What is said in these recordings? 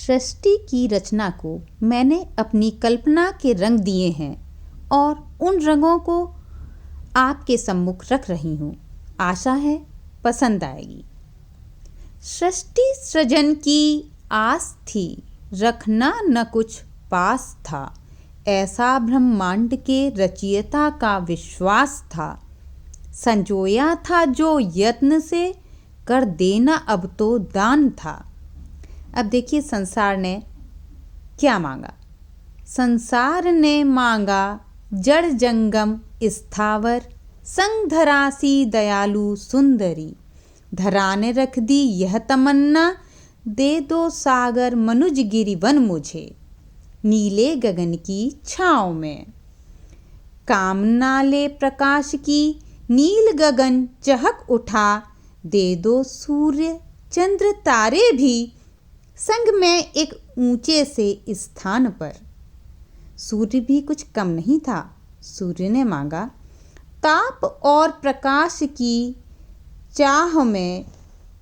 सृष्टि की रचना को मैंने अपनी कल्पना के रंग दिए हैं और उन रंगों को आपके सम्मुख रख रही हूँ। आशा है पसंद आएगी। सृष्टि सृजन की आस थी, रखना न कुछ पास था। ऐसा ब्रह्मांड के रचयिता का विश्वास था। संजोया था जो यत्न से, कर देना अब तो दान था। अब देखिए संसार ने क्या मांगा। संसार ने मांगा जड़ जंगम स्थावर, संग धरासी दयालु सुंदरी। धरा ने रख दी यह तमन्ना, दे दो सागर मनुज गिरिवन मुझे। नीले गगन की छाँव में कामना ले प्रकाश की, नील गगन चहक उठा। दे दो सूर्य चंद्र तारे भी, संग में एक ऊंचे से स्थान पर। सूर्य भी कुछ कम नहीं था। सूर्य ने मांगा ताप और प्रकाश की चाह में,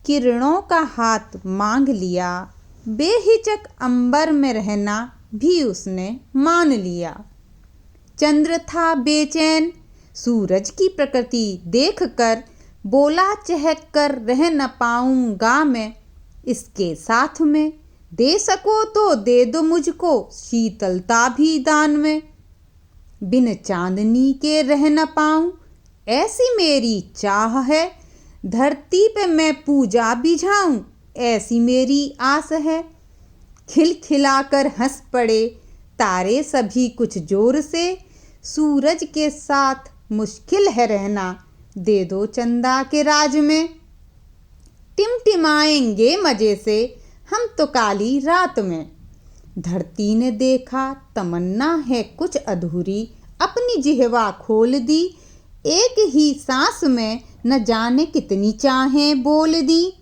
किरणों का हाथ मांग लिया। बेहिचक अंबर में रहना भी उसने मान लिया। चंद्र था बेचैन सूरज की प्रकृति देखकर, बोला चहक कर रह न पाऊंगा मैं इसके साथ में। दे सको तो दे दो मुझको शीतलता भी दान में। बिन चांदनी के रह न पाऊं ऐसी मेरी चाह है। धरती पे मैं पूजा बिझाऊं ऐसी मेरी आस है। खिलखिलाकर हंस पड़े तारे सभी कुछ जोर से, सूरज के साथ मुश्किल है रहना, दे दो चंदा के राज में। टिमटिमाएंगे मजे से हम तो काली रात में। धरती ने देखा तमन्ना है कुछ अधूरी, अपनी जिह्वा खोल दी। एक ही सांस में न जाने कितनी चाहें बोल दी।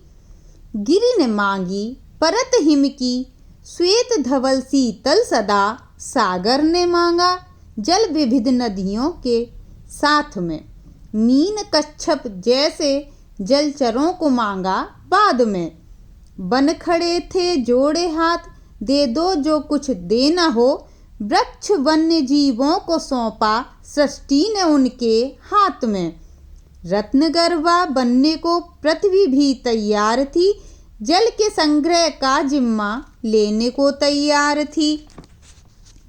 गिरी ने मांगी परत हिम की, श्वेत धवल शीतल सदा। सागर ने मांगा जल विविध नदियों के साथ में। मीन कच्छप जैसे जलचरों को मांगा बाद में। बन खड़े थे जोड़े हाथ, दे दो जो कुछ देना हो। वृक्ष वन्य जीवों को सौंपा सृष्टि ने उनके हाथ में। रत्नगर्भा बनने को पृथ्वी भी तैयार थी, जल के संग्रह का जिम्मा लेने को तैयार थी।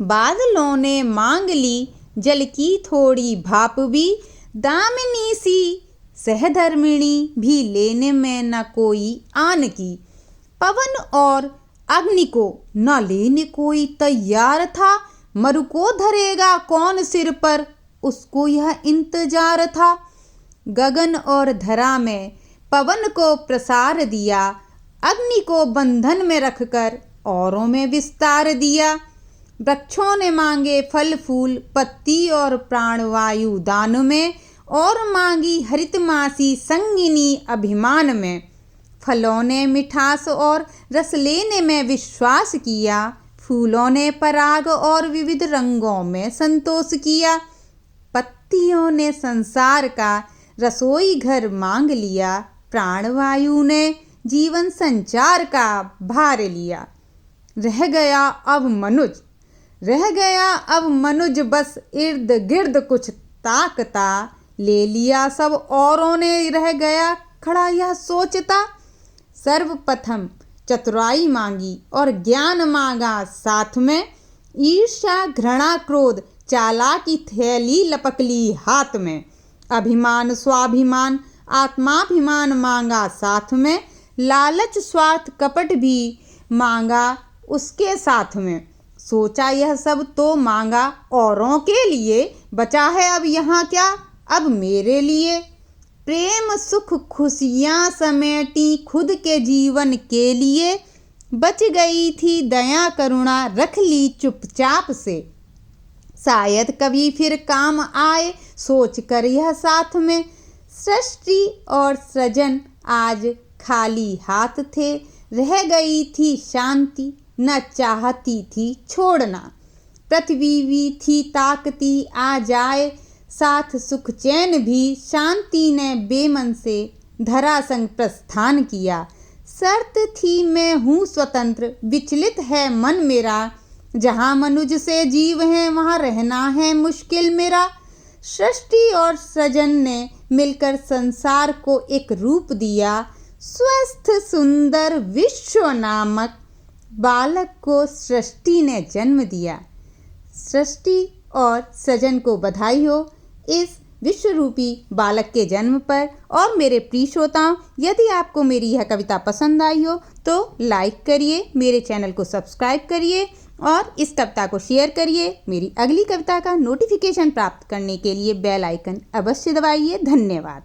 बादलों ने मांग ली जल की थोड़ी भाप भी, दामिनी सी सहधर्मिणी भी लेने में न कोई आन की। पवन और अग्नि को न लेने कोई तैयार था, मरु को धरेगा कौन सिर पर उसको यह इंतजार था। गगन और धरा में पवन को प्रसार दिया, अग्नि को बंधन में रखकर औरों में विस्तार दिया। वृक्षों ने मांगे फल फूल पत्ती और प्राणवायु दान में, और मांगी हरितमासी संगिनी अभिमान में। फलों ने मिठास और रस लेने में विश्वास किया, फूलों ने पराग और विविध रंगों में संतोष किया। पत्तियों ने संसार का रसोई घर मांग लिया, प्राणवायु ने जीवन संचार का भार लिया। रह गया अब मनुज बस इर्द गिर्द कुछ ताकता। ले लिया सब औरों ने, रह गया खड़ा यह सोचता। सर्वप्रथम चतुराई मांगी और ज्ञान मांगा साथ में। ईर्ष्या घृणा क्रोध चालाकी थैली लपक ली हाथ में। अभिमान स्वाभिमान आत्माभिमान मांगा साथ में। लालच स्वार्थ कपट भी मांगा उसके साथ में। सोचा यह सब तो मांगा औरों के लिए, बचा है अब यहाँ क्या अब मेरे लिए। प्रेम सुख खुशियाँ समेटी खुद के जीवन के लिए। बच गई थी दया करुणा रख ली चुपचाप से। शायद कभी फिर काम आए सोच कर यह साथ में। सृष्टि और सृजन आज खाली हाथ थे, रह गई थी शांति न चाहती थी छोड़ना। पृथ्वी भी थी ताकती आ जाए साथ सुख चैन भी। शांति ने बेमन से धरा संग प्रस्थान किया। शर्त थी मैं हूँ स्वतंत्र, विचलित है मन मेरा, जहाँ मनुज से जीव हैं वहाँ रहना है मुश्किल मेरा। सृष्टि और सृजन ने मिलकर संसार को एक रूप दिया, स्वस्थ सुंदर विश्व नामक बालक को सृष्टि ने जन्म दिया। सृष्टि और सृजन को बधाई हो इस विश्व रूपी बालक के जन्म पर। और मेरे प्रिय श्रोताओं, यदि आपको मेरी यह कविता पसंद आई हो तो लाइक करिए, मेरे चैनल को सब्सक्राइब करिए और इस कविता को शेयर करिए। मेरी अगली कविता का नोटिफिकेशन प्राप्त करने के लिए बेल आइकन अवश्य दबाइए। धन्यवाद।